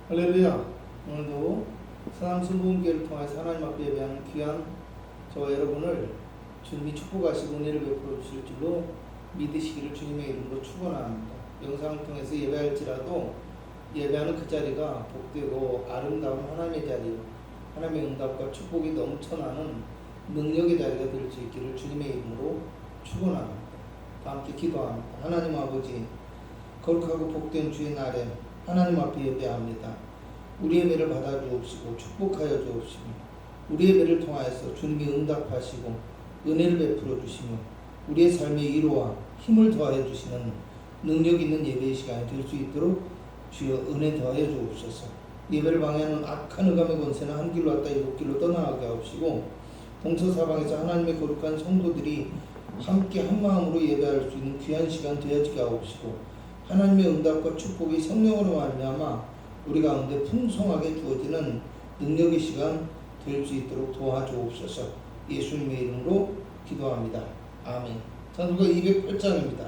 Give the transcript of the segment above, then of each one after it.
할렐루야. 오늘도 서남순복음교회를 통해서 하나님 앞에 예배하는 귀한 저와 여러분을 주님이 축복하시고 은혜를 베풀어 주실 줄로 믿으시기를 주님의 이름으로 축원합니다. 영상을 통해서 예배할지라도 예배하는 그 자리가 복되고 아름다운 하나님의 자리, 하나님의 응답과 축복이 넘쳐나는 능력의 자리가 될 수 있기를 주님의 이름으로 축원합니다. 다 함께 기도합니다. 하나님 아버지, 거룩하고 복된 주의 날에 하나님 앞에 예배합니다. 우리 예배를 받아주옵시고 축복하여 주옵시고 우리 예배를 통하여서 주님이 응답하시고 은혜를 베풀어 주시며 우리의 삶의 위로와 힘을 더하여 주시는 능력 있는 예배의 시간이 될 수 있도록 주여 은혜 더하여 주옵소서. 예배를 방해하는 악한 흑암의 권세는 한 길로 왔다 일곱 길로 떠나가게 하옵시고 동서사방에서 하나님의 거룩한 성도들이 함께 한 마음으로 예배할 수 있는 귀한 시간 되어지게 하옵시고 하나님의 응답과 축복이 성령으로 말미암아 우리 가운데 풍성하게 주어지는 능력의 시간 될 수 있도록 도와주옵소서. 예수님의 이름으로 기도합니다. 아멘. 찬송가 208장입니다.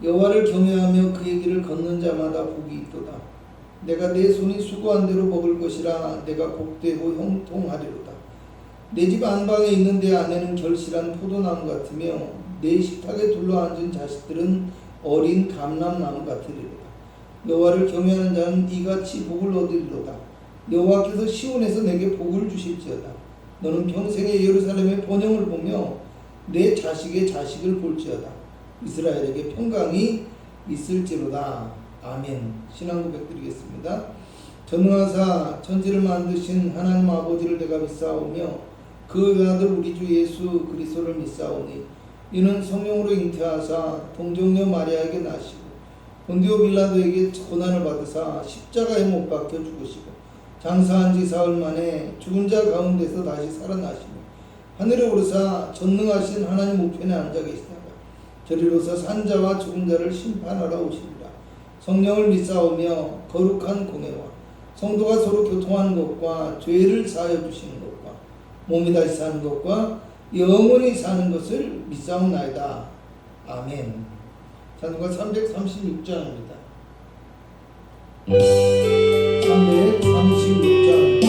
여호와를 경외하며 그의 길을 걷는 자마다 복이 있도다. 내가 내 손이 수고한 대로 먹을 것이라. 내가 복되고 형통하리로다. 내 집 안방에 있는 내 아내는 결실한 포도나무 같으며 내 식탁에 둘러앉은 자식들은 어린 감람나무 같으리로다. 여호와를 경외하는 자는 이같이 복을 얻으리로다. 여호와께서 시온에서 내게 복을 주실지어다. 너는 평생에 예루살렘의 번영을 보며 내 자식의 자식을 볼지어다. 이스라엘에게 평강이 있을지로다. 아멘. 신앙 고백 드리겠습니다. 전능하사 천지를 만드신 하나님 아버지를 내가 믿사오며 그 외아들 우리 주 예수 그리스도를 믿사오니 이는 성령으로 잉태하사 동정녀 마리아에게 나시고 본디오 빌라도에게 고난을 받으사 십자가에 못 박혀 죽으시고 장사한 지 사흘 만에 죽은 자 가운데서 다시 살아나시며 하늘에 오르사 전능하신 하나님 우편에 앉아 계시다. 저리로서 산자와 죽은 자를 심판하러 오시리라. 성령을 믿사오며 거룩한 공회와 성도가 서로 교통하는 것과 죄를 사하여 주시는 것과 몸이 다시 사는 것과 영원히 사는 것을 믿사옵나이다. 아멘. 찬송가 336장입니다. 336장.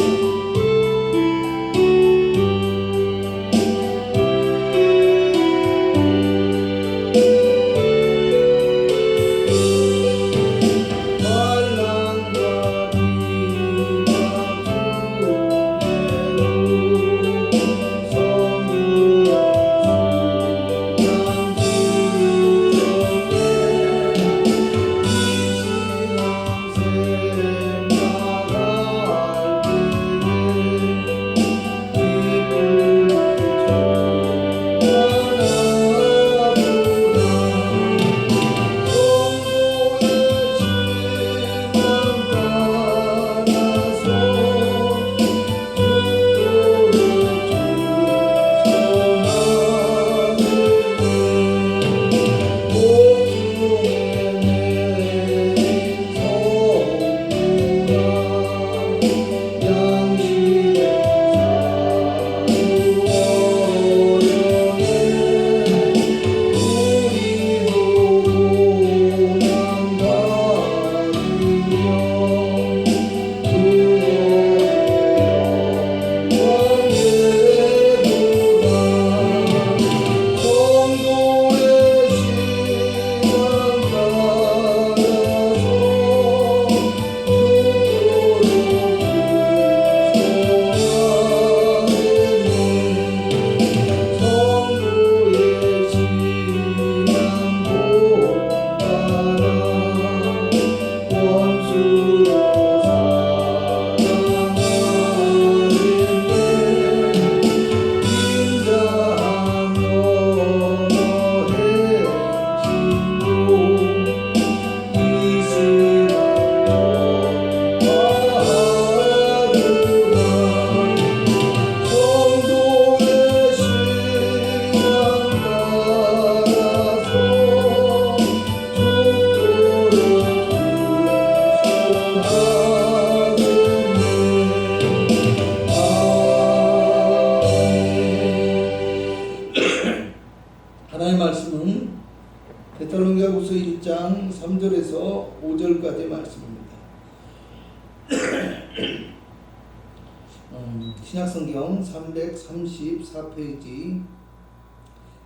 신약성경 334페이지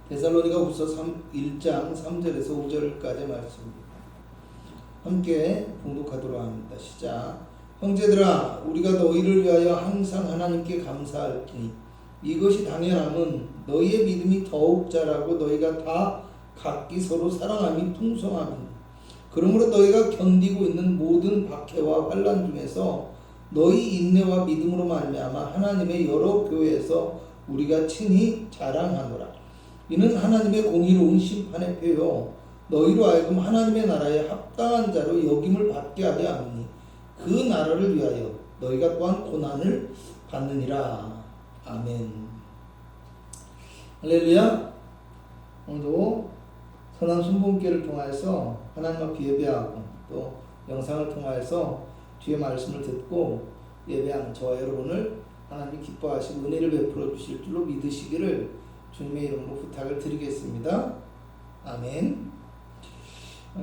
데살로니가후서 1장 3절에서 5절까지 말씀입니다. 함께 봉독하도록 합니다. 시작. 형제들아, 우리가 너희를 위하여 항상 하나님께 감사할지니 이것이 당연함은 너희의 믿음이 더욱 자라고 너희가 다 각기 서로 사랑함이 풍성함이니 그러므로 너희가 견디고 있는 모든 박해와 환난 중에서 너희 인내와 믿음으로 말미암아 하나님의 여러 교회에서 우리가 친히 자랑하노라. 이는 하나님의 공의로운 심판의 표요 너희로 하여금 하나님의 나라에 합당한 자로 여김을 받게 하려 하느니 그 나라를 위하여 너희가 또한 고난을 받느니라. 아멘. 할렐루야. 오늘도 선한 순복음교회를 통하여서 하나님 앞에 예배하고 또 영상을 통하여서 주의 말씀을 듣고 예배하는 저와 여러분을 하나님이 기뻐하시고 은혜를 베풀어 주실 줄로 믿으시기를 주님의 이름으로 부탁을 드리겠습니다. 아멘.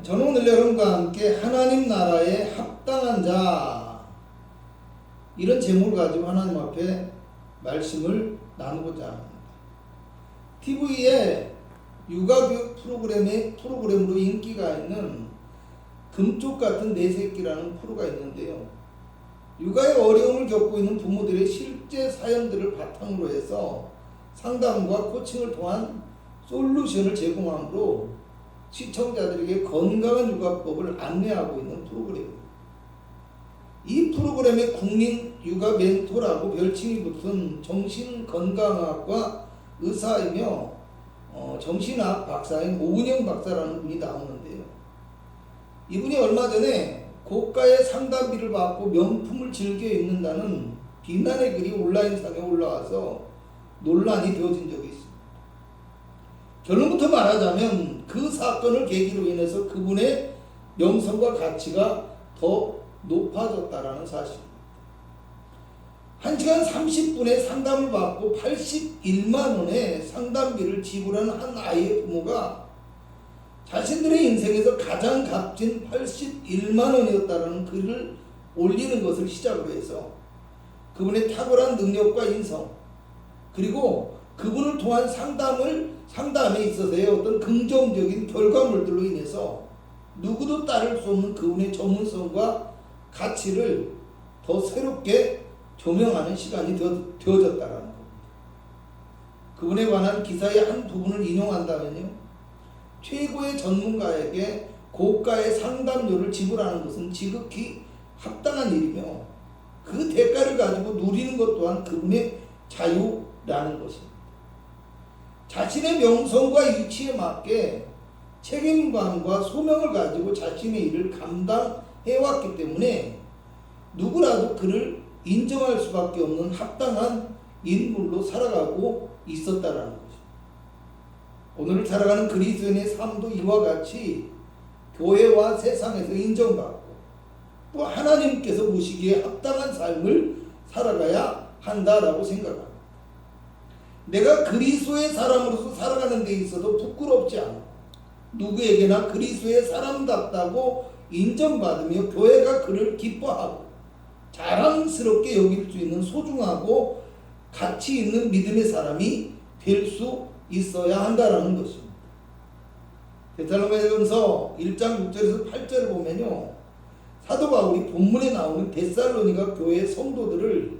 저는 오늘 여러분과 함께 하나님 나라에 합당한 자 이런 제목을 가지고 하나님 앞에 말씀을 나누고자 합니다. TV에 육아교육 프로그램으로 인기가 있는 금쪽 같은 내 새끼라는 프로가 있는데요. 육아에 어려움을 겪고 있는 부모들의 실제 사연들을 바탕으로 해서 상담과 코칭을 통한 솔루션을 제공함으로 시청자들에게 건강한 육아법을 안내하고 있는 프로그램입니다. 이 프로그램의 국민 육아 멘토라고 별칭이 붙은 정신건강학과 의사이며 정신학 박사인 오은영 박사라는 분이 나오는데요. 이분이 얼마 전에 고가의 상담비를 받고 명품을 즐겨 입는다는 비난의 글이 온라인상에 올라와서 논란이 되어진 적이 있습니다. 결론부터 말하자면 그 사건을 계기로 인해서 그분의 명성과 가치가 더 높아졌다라는 사실입니다. 1시간 30분의 상담을 받고 81만 원의 상담비를 지불한 한 아이의 부모가 자신들의 인생에서 가장 값진 81만 원이었다는 글을 올리는 것을 시작으로 해서 그분의 탁월한 능력과 인성 그리고 그분을 통한 상담에 있어서의 어떤 긍정적인 결과물들로 인해서 누구도 따를 수 없는 그분의 전문성과 가치를 더 새롭게 조명하는 시간이 되어졌다는 겁니다. 그분에 관한 기사의 한 부분을 인용한다면요. 최고의 전문가에게 고가의 상담료를 지불하는 것은 지극히 합당한 일이며 그 대가를 가지고 누리는 것 또한 그분의 자유라는 것입니다. 자신의 명성과 위치에 맞게 책임감과 소명을 가지고 자신의 일을 감당해왔기 때문에 누구라도 그를 인정할 수밖에 없는 합당한 인물로 살아가고 있었다라는 것입니다. 오늘 살아가는 그리스도인의 삶도 이와 같이 교회와 세상에서 인정받고 또 하나님께서 보시기에 합당한 삶을 살아가야 한다라고 생각합니다. 내가 그리스도의 사람으로서 살아가는 데 있어도 부끄럽지 않고 누구에게나 그리스도의 사람답다고 인정받으며 교회가 그를 기뻐하고 자랑스럽게 여길 수 있는 소중하고 가치 있는 믿음의 사람이 될 수 있어야 한다라는 것입니다. 데살로니가전서 1장 6절에서 8절을 보면요. 사도 바울이 본문에 나오는 데살로니가 교회의 성도들을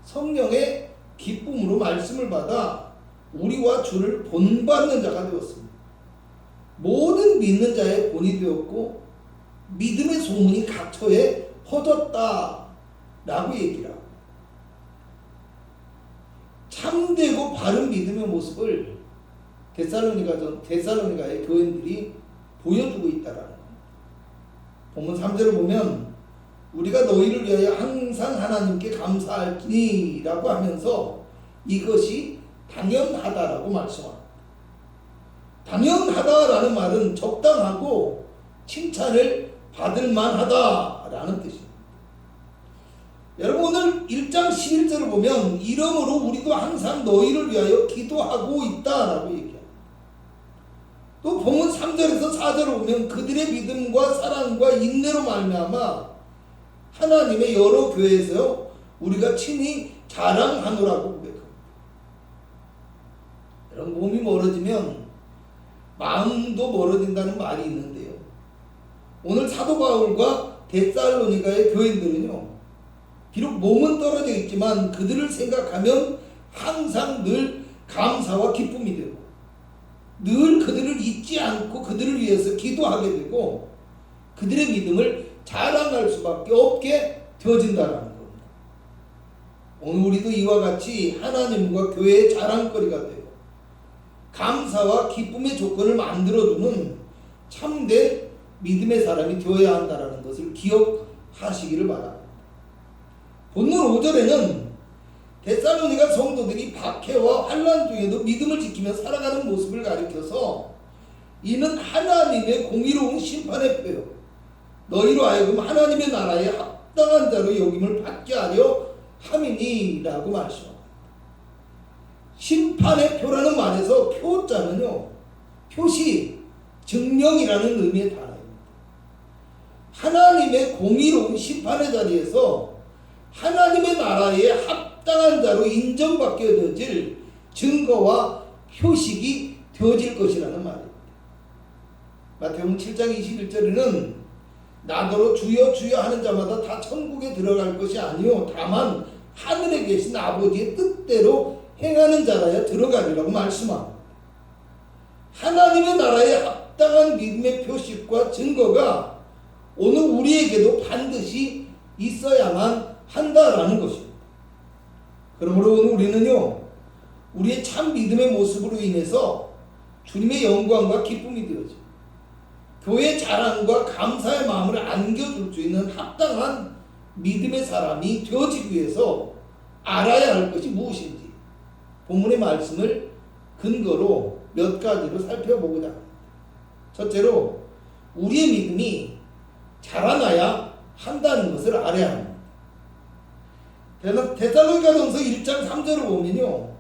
성령의 기쁨으로 말씀을 받아 우리와 주를 본받는 자가 되었습니다. 모든 믿는 자의 본이 되었고 믿음의 소문이 각처에 퍼졌다라고 얘기를 합니다. 참되고 바른 믿음의 모습을 데살로니가의 교인들이 보여주고 있다라는 겁니다. 본문 3절을 보면 우리가 너희를 위하여 항상 하나님께 감사할지니 라고 하면서 이것이 당연하다라고 말씀합니다. 당연하다라는 말은 적당하고 칭찬을 받을 만하다라는 뜻입니다. 여러분 오늘 1장 11절을 보면 이러므로 우리도 항상 너희를 위하여 기도하고 있다라고 얘기합니다. 또 본문 3절에서 4절을 보면 그들의 믿음과 사랑과 인내로 말미암아 하나님의 여러 교회에서 우리가 친히 자랑하노라고 고백합니다. 여러분, 몸이 멀어지면 마음도 멀어진다는 말이 있는데요. 오늘 사도 바울과 데살로니가의 교인들은요, 비록 몸은 떨어져 있지만 그들을 생각하면 항상 늘 감사와 기쁨이 되고 늘 그들을 잊지 않고 그들을 위해서 기도하게 되고 그들의 믿음을 자랑할 수밖에 없게 되어진다는 겁니다. 오늘 우리도 이와 같이 하나님과 교회의 자랑거리가 되고 감사와 기쁨의 조건을 만들어주는 참된 믿음의 사람이 되어야 한다는 것을 기억하시기를 바랍니다. 본문 5절에는 데살로니가 성도들이 박해와 환난 중에도 믿음을 지키며 살아가는 모습을 가리켜서 이는 하나님의 공의로운 심판의 표요 너희로 하여금 하나님의 나라에 합당한 자로 여김을 받게 하려 함이니라고 말씀합니다. 심판의 표라는 말에서 표자는요, 표시, 증명이라는 의미의 단어입니다. 하나님의 공의로운 심판의 자리에서 하나님의 나라에 합당한 자로 인정받게 되어질 증거와 표식이 되어질 것이라는 말입니다. 마태복음 7장 21절에는 나더러 주여 주여 하는 자마다 다 천국에 들어갈 것이 아니요 다만 하늘에 계신 아버지의 뜻대로 행하는 자라야 들어가리라고 말씀합니다. 하나님의 나라에 합당한 믿음의 표식과 증거가 오늘 우리에게도 반드시 있어야만 한다라는 것입니다. 그러므로 오늘 우리는요, 우리의 참 믿음의 모습으로 인해서 주님의 영광과 기쁨이 되어져 교회의 자랑과 감사의 마음을 안겨줄 수 있는 합당한 믿음의 사람이 되어지기 위해서 알아야 할 것이 무엇인지 본문의 말씀을 근거로 몇 가지로 살펴보고자 합니다. 첫째로 우리의 믿음이 자라나야 한다는 것을 알아야 합니다. 데살로니가전서 1장 3절을 보면요,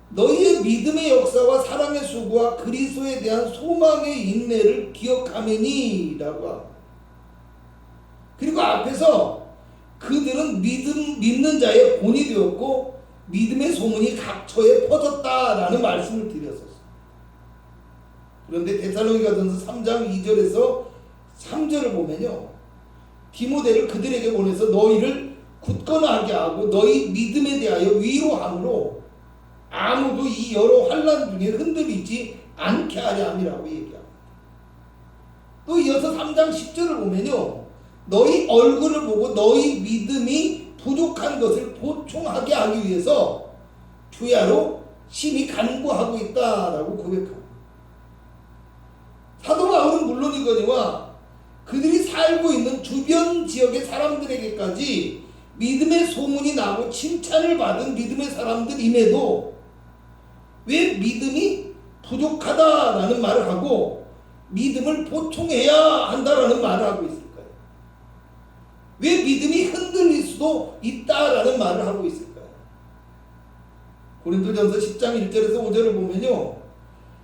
너희의 믿음의 역사와 사랑의 수고와 그리스도에 대한 소망의 인내를 기억하매니 라고 합니다. 그리고 앞에서 그들은 믿는 자의 본이 되었고 믿음의 소문이 각처에 퍼졌다라는 말씀을 드렸었어요. 그런데 데살로니가전서 3장 2절에서 3절을 보면요, 디모데를 그들에게 보내서 너희를 굳건하게 하고 너희 믿음에 대하여 위로함으로 아무도 이 여러 환난 중에 흔들리지 않게 하려 함이라고 얘기합니다. 또 이어서 3장 10절을 보면요, 너희 얼굴을 보고 너희 믿음이 부족한 것을 보충하게 하기 위해서 주야로 심히 간구하고 있다라고 고백합니다. 사도 바울은 물론이거니와 그들이 살고 있는 주변 지역의 사람들에게까지 믿음의 소문이 나고 칭찬을 받은 믿음의 사람들임에도 왜 믿음이 부족하다라는 말을 하고 믿음을 보충해야 한다라는 말을 하고 있을까요? 왜 믿음이 흔들릴 수도 있다라는 말을 하고 있을까요? 고린도전서 10장 1절에서 5절을 보면요,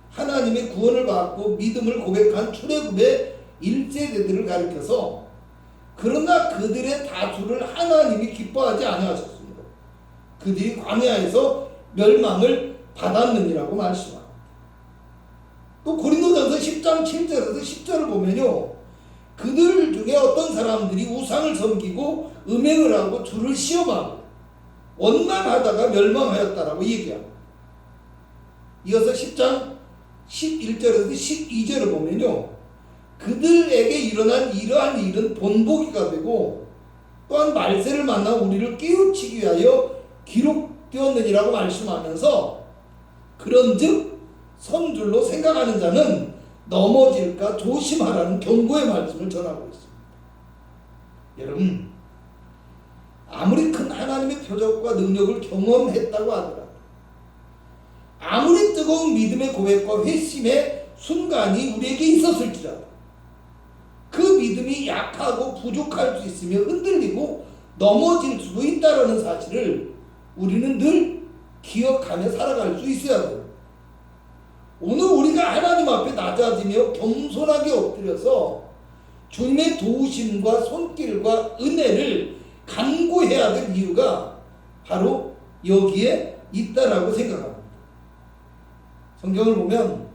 하나님의 구원을 받고 믿음을 고백한 출애굽의 1세대들을 가리켜서 그러나 그들의 다수를 하나님이 기뻐하지 아니하셨습니다. 그들이 광야에서 멸망을 받았느니라고 말씀합니다. 또 고린도전서 10장 7절에서 10절을 보면요, 그들 중에 어떤 사람들이 우상을 섬기고 음행을 하고 주를 시험하고 원망하다가 멸망하였다라고 얘기합니다. 이어서 10장 11절에서 12절을 보면요, 그들에게 일어난 이러한 일은 본보기가 되고 또한 말세를 만나 우리를 깨우치기 위하여 기록되었느니라고 말씀하면서 그런즉 선줄로 생각하는 자는 넘어질까 조심하라는 경고의 말씀을 전하고 있습니다. 여러분, 아무리 큰 하나님의 표적과 능력을 경험했다고 하더라도 아무리 뜨거운 믿음의 고백과 회심의 순간이 우리에게 있었을지라도 그 믿음이 약하고 부족할 수 있으며 흔들리고 넘어질 수도 있다는 사실을 우리는 늘 기억하며 살아갈 수 있어야 돼요. 오늘 우리가 하나님 앞에 낮아지며 겸손하게 엎드려서 주님의 도우심과 손길과 은혜를 간구해야 될 이유가 바로 여기에 있다라고 생각합니다. 성경을 보면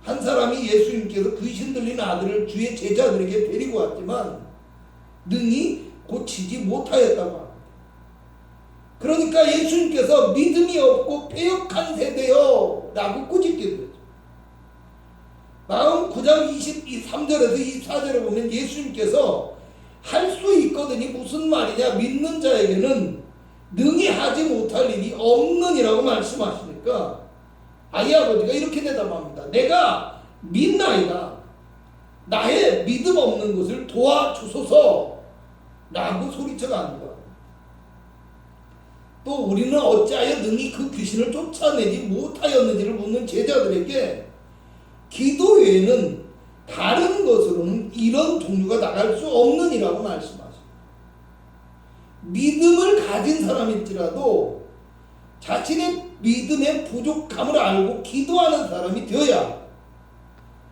한 사람이 예수님께서 귀신 들린 아들을 주의 제자들에게 데리고 왔지만 능히 고치지 못하였다고 합니다. 그러니까 예수님께서 믿음이 없고 패역한 세대여 라고 꾸짖게 되죠. 마음 9장 23절에서 24절에 보면 예수님께서 할 수 있거든이 무슨 말이냐, 믿는 자에게는 능히 하지 못할 일이 없느니라고 말씀하시니까 아이 아버지가 이렇게 대답합니다. 내가 믿나이다. 나의 믿음 없는 것을 도와주소서 라고 소리쳐가는 거야. 또 우리는 어찌하여 능히 그 귀신을 쫓아내지 못하였는지를 묻는 제자들에게 기도 외에는 다른 것으로는 이런 종류가 나갈 수 없느니라고 말씀하십니다. 믿음을 가진 사람일지라도 자신의 믿음의 부족함을 알고 기도하는 사람이 되어야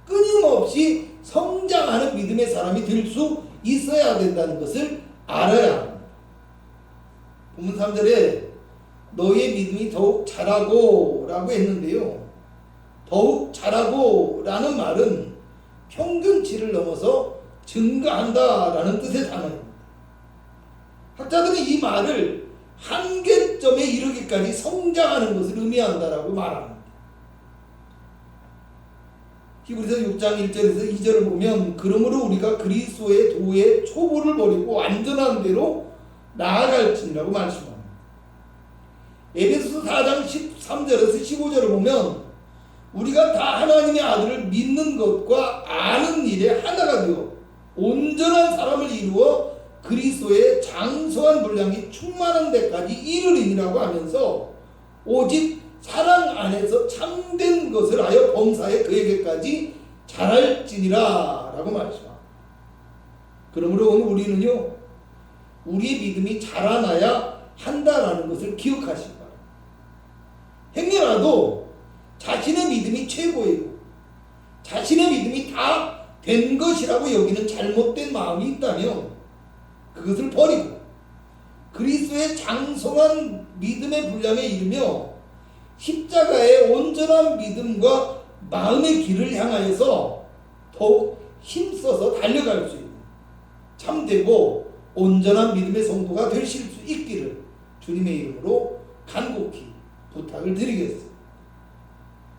끊임없이 성장하는 믿음의 사람이 될 수 있어야 된다는 것을 알아야 합니다. 본문 3절에 너희의 믿음이 더욱 자라고 라고 했는데요. 더욱 자라고 라는 말은 평균치를 넘어서 증가한다 라는 뜻의 단어입니다. 학자들은 이 말을 한계점에 이르기까지 성장하는 것을 의미한다라고 말합니다. 히브리서 6장 1절에서 2절을 보면 그러므로 우리가 그리스도의 도의 초보를 버리고 완전한 대로 나아갈지니라고 말씀합니다. 에베소서 4장 13절에서 15절을 보면 우리가 다 하나님의 아들을 믿는 것과 아는 일에 하나가 되어 온전한 사람을 이루어 그리스도의 장성한 분량이 충만한 데까지 이르리니라고 하면서 오직 사랑 안에서 참된 것을 하여 범사에 그에게까지 자랄지니라 라고 말씀합니다. 그러므로 오늘 우리는요, 우리의 믿음이 자라나야 한다라는 것을 기억하시기 바랍니다. 행여라도 자신의 믿음이 최고이고 자신의 믿음이 다 된 것이라고 여기는 잘못된 마음이 있다면 그것을 버리고 그리스도의 장성한 믿음의 분량에 이르며 십자가의 온전한 믿음과 마음의 길을 향하여서 더욱 힘써서 달려갈 수 있는 참되고 온전한 믿음의 성도가 되실 수 있기를 주님의 이름으로 간곡히 부탁을 드리겠습니다.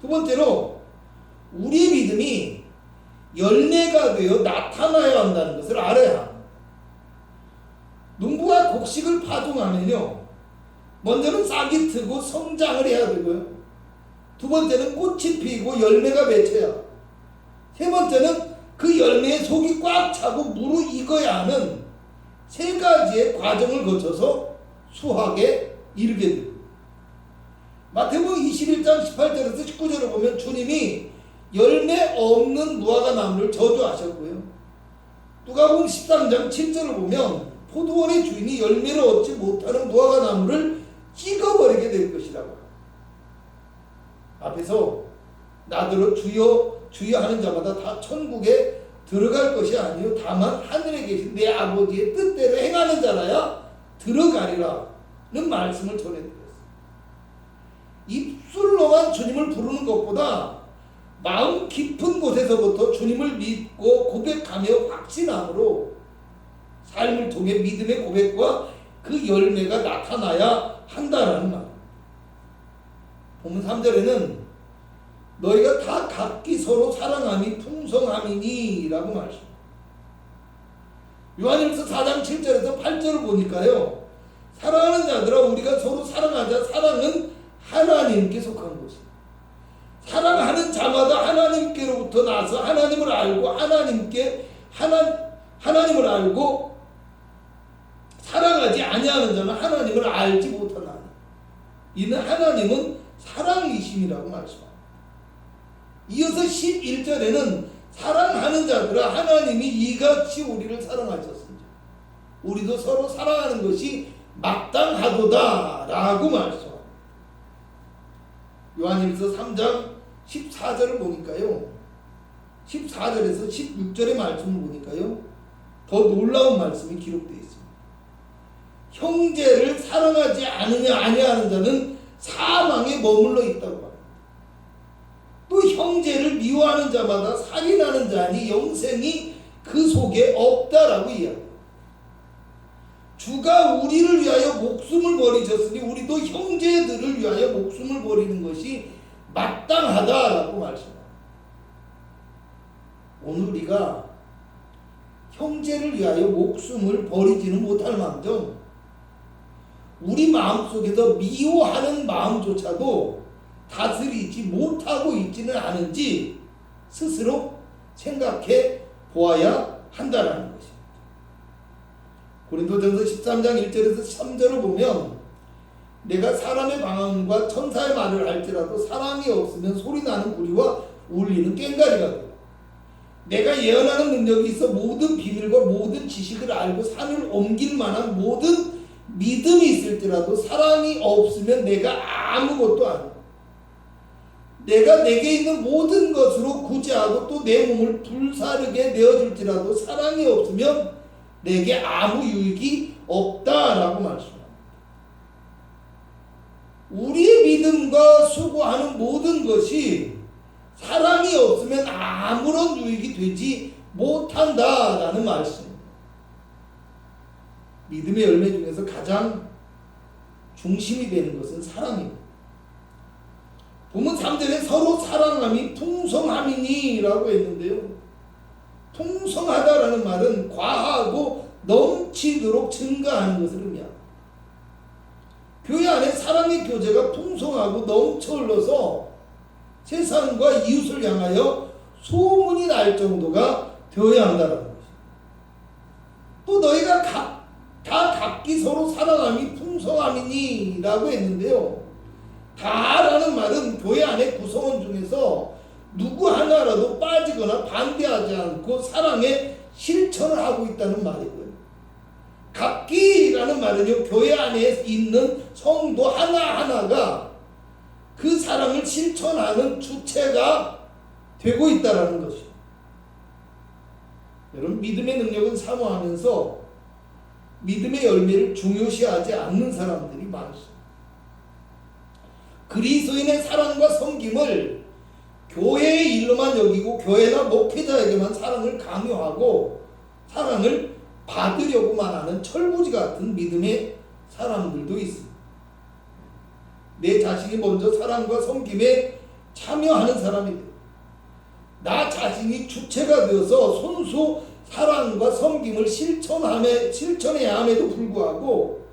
두 번째로 우리의 믿음이 열매가 되어 나타나야 한다는 것을 알아야 합니다. 농부가 곡식을 파종하면요, 먼저는 싹이 트고 성장을 해야 되고요, 두 번째는 꽃이 피고 열매가 맺혀야, 세 번째는 그 열매에 속이 꽉 차고 무르익어야 하는 세 가지의 과정을 거쳐서 수확에 이르게 됩니다. 마태복음 21장 18절에서 19절을 보면 주님이 열매 없는 무화과 나무를 저주하셨고요, 누가복음 13장 7절을 보면 포도원의 주인이 열매를 얻지 못하는 무화과 나무를 찍어버리게 될 것이라고. 앞에서 나더러 주여 주여 하는 자마다 다 천국에 들어갈 것이 아니요 다만 하늘에 계신 내 아버지의 뜻대로 행하는 자라야 들어가리라는 말씀을 전해드렸어요. 입술로만 주님을 부르는 것보다 마음 깊은 곳에서부터 주님을 믿고 고백하며 확신함으로 삶을 통해 믿음의 고백과 그 열매가 나타나야 한다라는 말. 본문 3절에는 너희가 다 각기 서로 사랑함이 풍성함이니 라고 말씀합니다. 요한일서 4장 7절에서 8절을 보니까요, 사랑하는 자들아 우리가 서로 사랑하자. 사랑은 하나님께 속한 것입니다. 사랑하는 자마다 하나님께로부터 나서 하나님을 알고 하나님을 알고 사랑하지 아니하는 자는 하나님을 알지 못하나니 이는 하나님은 사랑이심이라고 말씀합니다. 이어서 11절에는 사랑하는 자들아 하나님이 이같이 우리를 사랑하셨으니 우리도 서로 사랑하는 것이 마땅하도다 라고 말씀합니다. 요한일서 3장 14절을 보니까요, 14절에서 16절의 말씀을 보니까요, 더 놀라운 말씀이 기록되어 있습니다. 형제를 사랑하지 아니하는 자는 사망에 머물러 있다고 합니다. 또 형제를 미워하는 자마다 살인하는 자니 영생이 그 속에 없다라고 이야기합니다. 주가 우리를 위하여 목숨을 버리셨으니 우리도 형제들을 위하여 목숨을 버리는 것이 마땅하다라고 말씀합니다. 오늘 우리가 형제를 위하여 목숨을 버리지는 못할 망정 우리 마음속에서 미워하는 마음조차도 다스리지 못하고 있지는 않은지 스스로 생각해 보아야 한다는 것입니다. 고린도전서 13장 1절에서 3절을 보면 내가 사람의 방언과 천사의 말을 할지라도 사랑이 없으면 소리나는 구리와 울리는 꽹과리가 되고 내가 예언하는 능력이 있어 모든 비밀과 모든 지식을 알고 산을 옮길 만한 모든 믿음이 있을지라도 사랑이 없으면 내가 아무것도 아니야. 내가 내게 있는 모든 것으로 구제하고 또 내 몸을 불사르게 내어줄지라도 사랑이 없으면 내게 아무 유익이 없다라고 말씀합니다. 우리의 믿음과 수고하는 모든 것이 사랑이 없으면 아무런 유익이 되지 못한다라는 말씀입니다. 믿음의 열매 중에서 가장 중심이 되는 것은 사랑입니다. 본문 3절에 서로 사랑함이 풍성함이니라고 했는데요. 풍성하다라는 말은 과하고 넘치도록 증가하는 것을 의미합니다. 교회 안에 사랑의 교제가 풍성하고 넘쳐 흘러서 세상과 이웃을 향하여 소문이 날 정도가 되어야 한다는 것입니다. 또 너희가 다 각기 서로 사랑함이 풍성함이니 라고 했는데요. 다라는 말은 교회 안의 구성원 중에서 누구 하나라도 빠지거나 반대하지 않고 사랑의 실천을 하고 있다는 말이고요. 각기라는 말은요, 교회 안에 있는 성도 하나하나가 그 사랑을 실천하는 주체가 되고 있다는 것이죠. 여러분, 믿음의 능력은 사모하면서 믿음의 열매를 중요시하지 않는 사람들이 많습니다. 그리스도인의 사랑과 섬김을 교회의 일로만 여기고 교회나 목회자에게만 사랑을 강요하고 사랑을 받으려고만 하는 철부지 같은 믿음의 사람들도 있습니다. 내 자신이 먼저 사랑과 섬김에 참여하는 사람이 돼요. 나 자신이 주체가 되어서 손수 사랑과 섬김을 실천해야 함에도 불구하고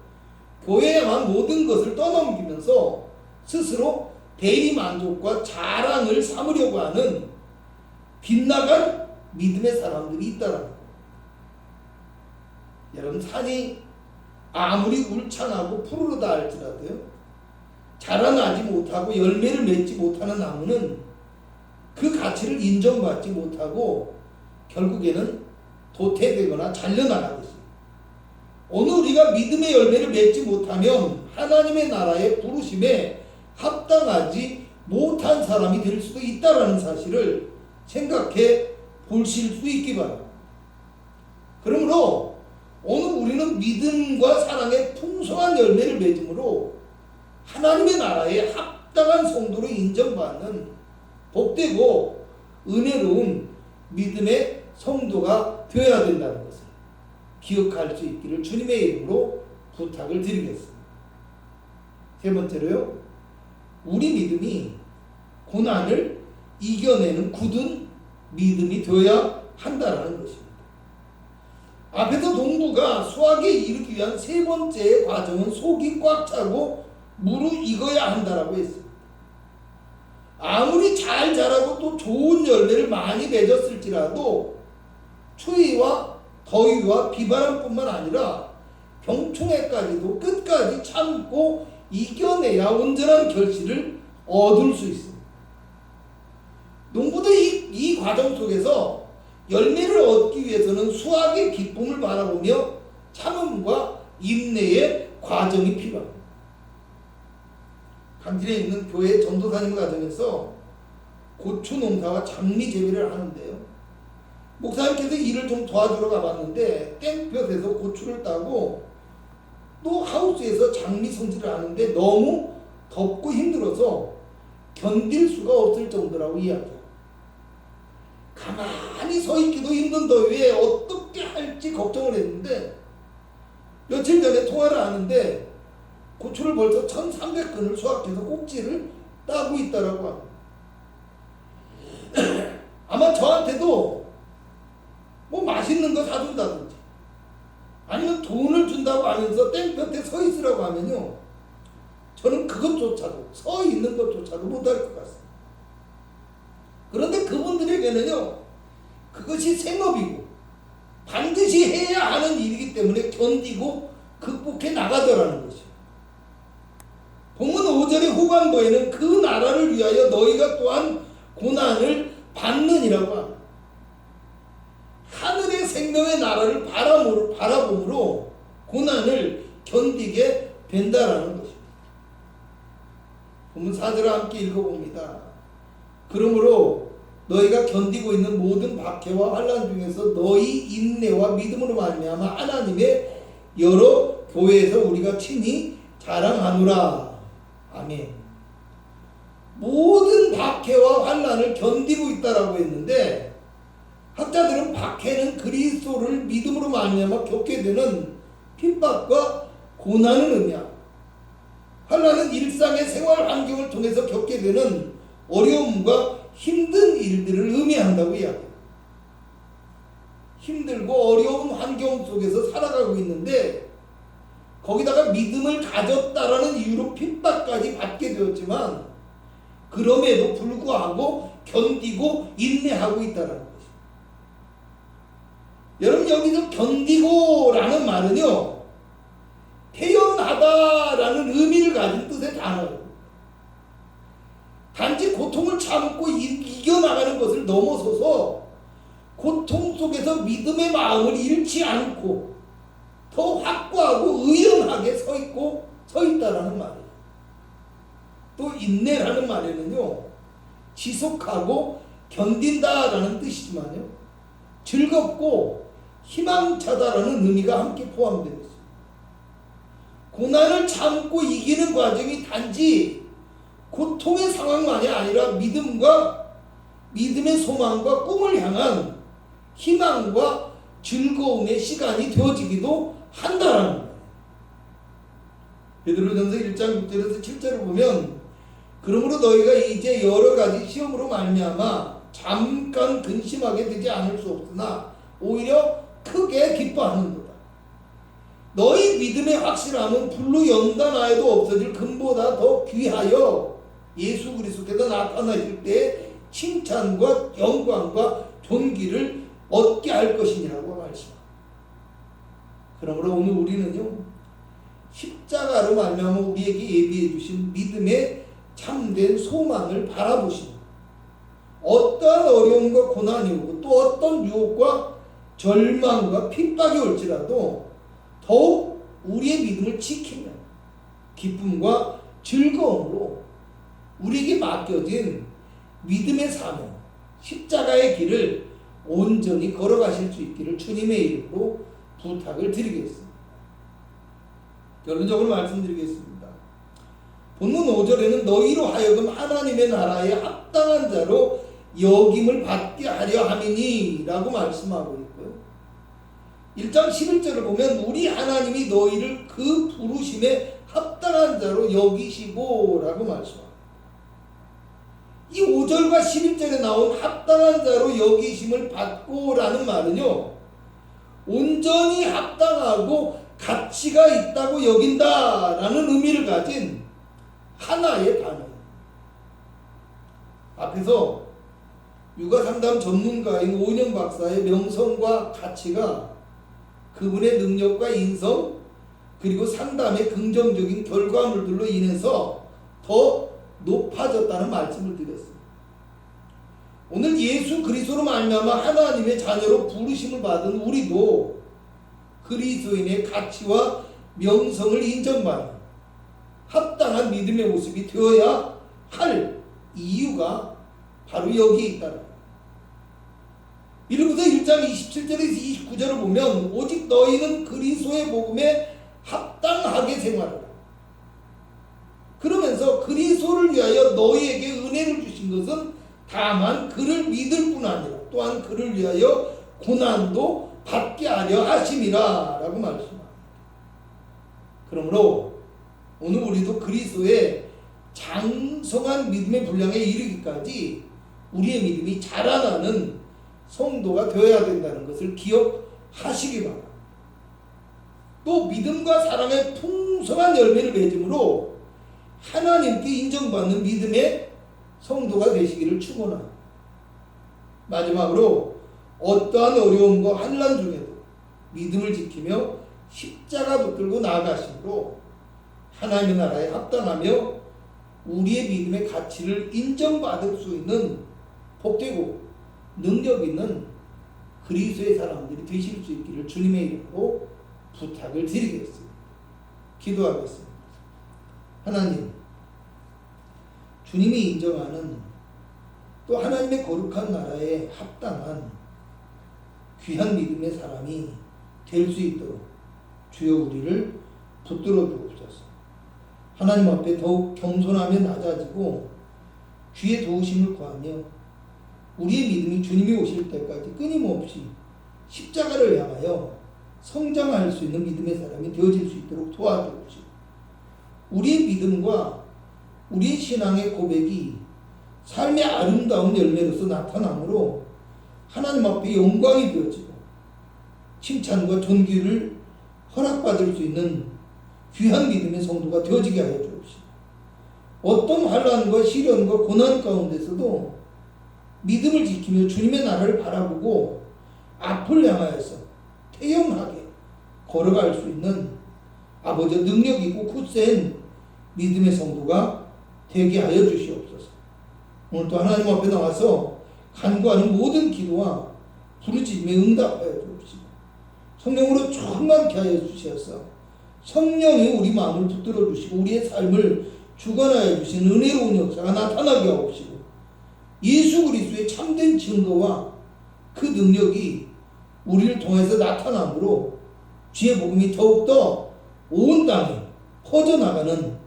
교회에만 모든 것을 떠넘기면서 스스로 대리만족과 자랑을 삼으려고 하는 빗나간 믿음의 사람들이 있다라는 거예요. 여러분, 산이 아무리 울창하고 푸르르다 할지라도요, 자라나지 못하고 열매를 맺지 못하는 나무는 그 가치를 인정받지 못하고 결국에는 도태되거나 잘려나가듯이 오늘 우리가 믿음의 열매를 맺지 못하면 하나님의 나라의 부르심에 합당하지 못한 사람이 될 수도 있다는 사실을 생각해 보실 수 있기 바랍니다. 그러므로 오늘 우리는 믿음과 사랑의 풍성한 열매를 맺음으로 하나님의 나라에 합당한 성도로 인정받는 복되고 은혜로운 믿음의 성도가 되어야 된다는 것을 기억할 수 있기를 주님의 이름으로 부탁을 드리겠습니다. 세 번째로요, 우리 믿음이 고난을 이겨내는 굳은 믿음이 되어야 한다는 것입니다. 앞에서 농부가 수확에 이르기 위한 세 번째의 과정은 속이 꽉 차고 무르익어야 한다라고 했습니다. 아무리 잘 자라고 또 좋은 열매를 많이 맺었을지라도 추위와 더위와 비바람뿐만 아니라 병충해까지도 끝까지 참고 이겨내야 온전한 결실을 얻을 수 있습니다. 농부도 이 과정 속에서 열매를 얻기 위해서는 수확의 기쁨을 바라보며 참음과 인내의 과정이 필요합니다. 강진에 있는 교회 전도사님 가정에서 고추 농사와 장미 재배를 하는데요. 목사님께서 일을 좀 도와주러 가봤는데 땡볕에서 고추를 따고 또 하우스에서 장미 손질을 하는데 너무 덥고 힘들어서 견딜 수가 없을 정도라고 이야기해요. 가만히 서 있기도 힘든 더위에 어떻게 할지 걱정을 했는데 며칠 전에 통화를 하는데 고추를 벌써 1,300근을 수확해서 꼭지를 따고 있다라고 합니다. 아마 저한테도 뭐 맛있는 거 사준다든지 아니면 돈을 준다고 하면서 땡볕에 서 있으라고 하면요, 저는 그것조차도, 서 있는 것조차도 못할 것 같습니다. 그런데 그분들에게는요, 그것이 생업이고 반드시 해야 하는 일이기 때문에 견디고 극복해 나가더라는 것이죠. 본문 5절의 후반부에는 그 나라를 위하여 너희가 또한 고난을 받느니라고 합니다. 하늘의 생명의 나라를 바라봄으로 고난을 견디게 된다라는 것입니다. 본문 4절을 함께 읽어봅니다. 그러므로 너희가 견디고 있는 모든 박해와 환난 중에서 너희 인내와 믿음으로 말미암아 하나님의 여러 교회에서 우리가 친히 자랑하노라. 아멘. 모든 박해와 환난을 견디고 있다라고 했는데, 학자들은 박해는 그리스도를 믿음으로 말미암아 겪게 되는 핍박과 고난을 의미합니다. 환난은 일상의 생활 환경을 통해서 겪게 되는 어려움과 힘든 일들을 의미한다고 이야기해요. 힘들고 어려운 환경 속에서 살아가고 있는데 거기다가 믿음을 가졌다라는 이유로 핍박까지 받게 되었지만 그럼에도 불구하고 견디고 인내하고 있다는 것입니다. 여러분, 여기서 견디고라는 말은요, 태연하다라는 의미를 가진 뜻의 단어예요. 단지 고통을 참고 이겨나가는 것을 넘어서서 고통 속에서 믿음의 마음을 잃지 않고 더 확고하고 의연하게 서 있다라는 말이에요. 또 인내라는 말에는요, 지속하고 견딘다라는 뜻이지만요, 즐겁고 희망차다라는 의미가 함께 포함되어 있습니다. 고난을 참고 이기는 과정이 단지 고통의 상황만이 아니라 믿음의 소망과 꿈을 향한 희망과 즐거움의 시간이 되어지기도 한다라는 거예요. 베드로전서 1장 6절에서 7절을 보면 그러므로 너희가 이제 여러 가지 시험으로 말미암아 잠깐 근심하게 되지 않을 수 없으나 오히려 크게 기뻐하는도다. 너희 믿음의 확실함은 불로 연단하여도 없어질 금보다 더 귀하여 예수 그리스도께서 나타나실 때 칭찬과 영광과 존귀를 얻게 할 것이니라고 말씀합니다. 그러므로 오늘 우리는요, 십자가로 말미암아 우리에게 예비해 주신 믿음의 참된 소망을 바라보시고 어떠한 어려움과 고난이 오고 또 어떤 유혹과 절망과 핍박이 올지라도 더욱 우리의 믿음을 지키며 기쁨과 즐거움으로 우리에게 맡겨진 믿음의 사명, 십자가의 길을 온전히 걸어가실 수 있기를 주님의 이름으로 부탁을 드리겠습니다. 결론적으로 말씀드리겠습니다. 본문 5절에는 너희로 하여금 하나님의 나라에 합당한 자로 여김을 받게 하려 함이니 라고 말씀하고 있고요. 1장 11절을 보면 우리 하나님이 너희를 그 부르심에 합당한 자로 여기시고 라고 말씀합니다. 이 5절과 11절에 나온 합당한 자로 여기심을 받고 라는 말은요, 온전히 합당하고 가치가 있다고 여긴다라는 의미를 가진 하나의 단어예요. 앞에서 육아상담 전문가인 오은영 박사의 명성과 가치가 그분의 능력과 인성 그리고 상담의 긍정적인 결과물들로 인해서 더 높아졌다는 말씀을 드렸습니다. 오늘 예수 그리스도로 말미암아 하나님의 자녀로 부르심을 받은 우리도 그리스도인의 가치와 명성을 인정받는 합당한 믿음의 모습이 되어야 할 이유가 바로 여기에 있다는 거예요. 빌립보서 1장 27절에서 29절을 보면 오직 너희는 그리스도의 복음에 합당하게 생활하라. 그러면서 그리스도를 위하여 너희에게 은혜를 주신 것은 다만 그를 믿을 뿐 아니라 또한 그를 위하여 고난도 받게 하려 하심이라 라고 말씀합니다. 그러므로 오늘 우리도 그리스도의 장성한 믿음의 분량에 이르기까지 우리의 믿음이 자라나는 성도가 되어야 된다는 것을 기억하시기 바랍니다. 또 믿음과 사랑의 풍성한 열매를 맺음으로 하나님께 인정받는 믿음의 성도가 되시기를 축원합니다. 마지막으로 어떠한 어려움과 환난 중에도 믿음을 지키며 십자가 붙들고 나아가심으로 하나님의 나라에 합당하며 우리의 믿음의 가치를 인정받을 수 있는 복되고 능력 있는 그리스도의 사람들이 되실 수 있기를 주님의 이름으로 부탁을 드리겠습니다. 기도하겠습니다. 하나님, 주님이 인정하는 또 하나님의 거룩한 나라에 합당한 귀한 믿음의 사람이 될 수 있도록 주여 우리를 붙들어 주옵소서. 하나님 앞에 더욱 겸손하며 낮아지고 주의 도우심을 구하며 우리의 믿음이 주님이 오실 때까지 끊임없이 십자가를 향하여 성장할 수 있는 믿음의 사람이 되어질 수 있도록 도와주옵시고 우리의 믿음과 우리의 신앙의 고백이 삶의 아름다운 열매로서 나타나므로 하나님 앞에 영광이 되어지고 칭찬과 존귀를 허락받을 수 있는 귀한 믿음의 성도가 되어지게 하여 주옵시고 어떤 환난과 시련과 고난 가운데서도 믿음을 지키며 주님의 나라를 바라보고 앞을 향하여서 태연하게 걸어갈 수 있는 아버지 능력 있고 굳센 믿음의 성도가 되게 하여 주시옵소서. 오늘 또 하나님 앞에 나와서 간구하는 모든 기도와 부르짖음에 응답하여 주옵시고 성령으로 충만케 하여 주시어서 성령이 우리 마음을 붙들어 주시고 우리의 삶을 주관하여 주신 은혜로운 역사가 나타나게 하옵시고 예수 그리스도의 참된 증거와 그 능력이 우리를 통해서 나타나므로 주의 복음이 더욱더 온 땅에 퍼져나가는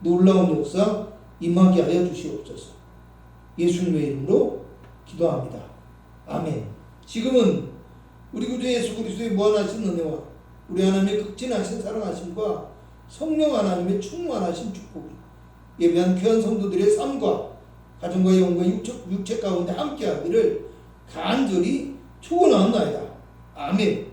놀라운 역사 임하게 하여 주시옵소서. 예수님의 이름으로 기도합니다. 아멘. 지금은 우리 구주 예수 그리스도의 무한하신 은혜와 우리 하나님의 극진하신 사랑하심과 성령 하나님의 충만하신 축복이 예배한 귀한 성도들의 삶과 가정과 영과 육체 가운데 함께하기를 간절히 축원하옵나이다. 아멘.